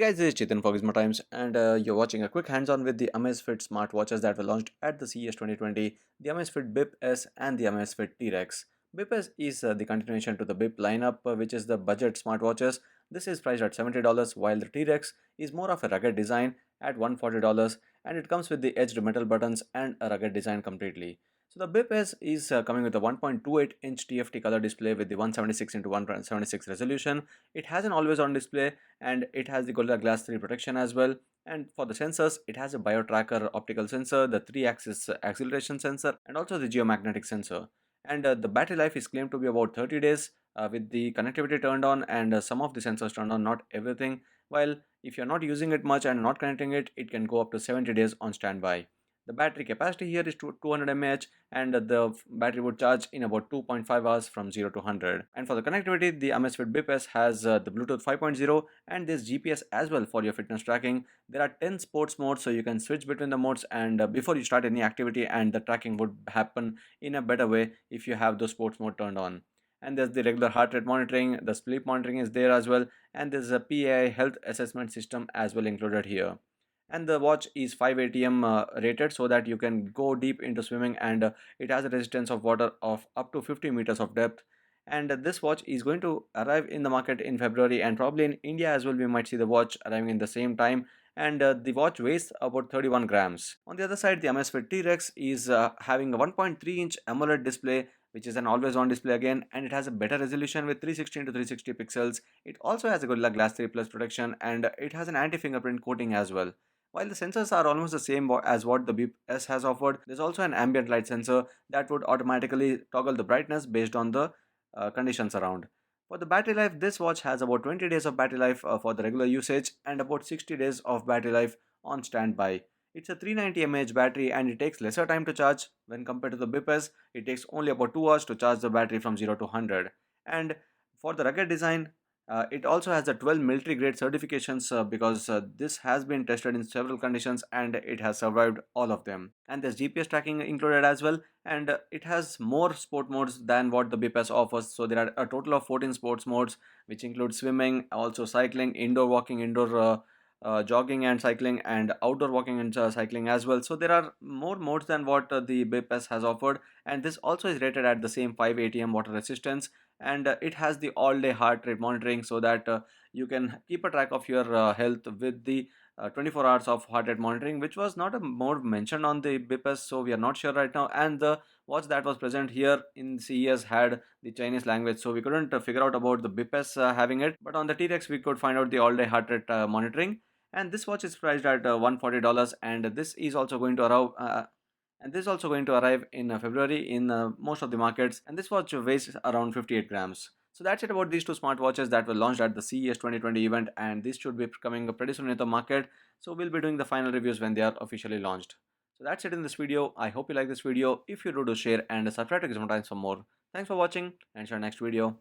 Guys, this is Chetan for Gizmo Times, and you're watching a quick hands-on with the Amazfit smartwatches that were launched at the CES 2020, the Amazfit Bip S and the Amazfit T-Rex. Bip S is the continuation to the Bip lineup, which is the budget smartwatches. This is priced at $70, while the T-Rex is more of a rugged design at $140, and it comes with the edged metal buttons and a rugged design completely. So the Bip S is coming with a 1.28-inch TFT color display with the 176 into 176 resolution. It has an always-on display and it has the Gorilla Glass 3 protection as well. And for the sensors, it has a bio-tracker optical sensor, the 3-axis acceleration sensor, and also the geomagnetic sensor. And the battery life is claimed to be about 30 days with the connectivity turned on and some of the sensors turned on, not everything. While if you're not using it much and not connecting it, it can go up to 70 days on standby. The battery capacity here is 200 mAh and the battery would charge in about 2.5 hours from 0 to 100. And for the connectivity, the Amazfit Bip S has the Bluetooth 5.0 and this GPS as well for your fitness tracking. There are 10 sports modes, so you can switch between the modes and before you start any activity, and the tracking would happen in a better way if you have the sports mode turned on. And there's the regular heart rate monitoring, the sleep monitoring is there as well, and there's a PAI health assessment system as well included here. And the watch is 5 atm rated, so that you can go deep into swimming, and it has a resistance of water of up to 50 meters of depth. And this watch is going to arrive in the market in February, and probably in India as well we might see the watch arriving in the same time. And the watch weighs about 31 grams. On the other side, the Amazfit T-Rex is having a 1.3-inch AMOLED display, which is an always on display again, and it has a better resolution with 360 into 360 pixels. It also has a Gorilla Glass 3 Plus protection, and it has an anti-fingerprint coating as well. While the sensors are almost the same as what the Bip S has offered, there's also an ambient light sensor that would automatically toggle the brightness based on the conditions around. For the battery life, this watch has about 20 days of battery life for the regular usage and about 60 days of battery life on standby. It's a 390 mAh battery and it takes lesser time to charge when compared to the Bip S. It takes only about 2 hours to charge the battery from 0 to 100. And for the rugged design, it also has the 12 military grade certifications because this has been tested in several conditions and it has survived all of them. And there's GPS tracking included as well, and it has more sport modes than what the BPS offers. So there are a total of 14 sports modes, which include swimming, also cycling, indoor walking, indoor jogging and cycling, and outdoor walking and cycling as well. So there are more modes than what the BPS has offered, and this also is rated at the same 5 atm water resistance, and it has the all day heart rate monitoring, so that you can keep a track of your health with the 24 hours of heart rate monitoring, which was not a mode mentioned on the BPS, so we are not sure right now. And the watch that was present here in CES had the Chinese language, so we couldn't figure out about the BPS having it, but on the T-Rex we could find out the all day heart rate monitoring. And this watch is priced at $140, and this is also going to arrive in February in most of the markets, and this watch weighs around 58 grams. So that's it about these two smartwatches that were launched at the CES 2020 event, and this should be coming pretty soon in the market. So we'll be doing the final reviews when they are officially launched. So that's it in this video. I hope you like this video. If you do, share and subscribe to Gizmo Times for more. Thanks for watching, and see you next video.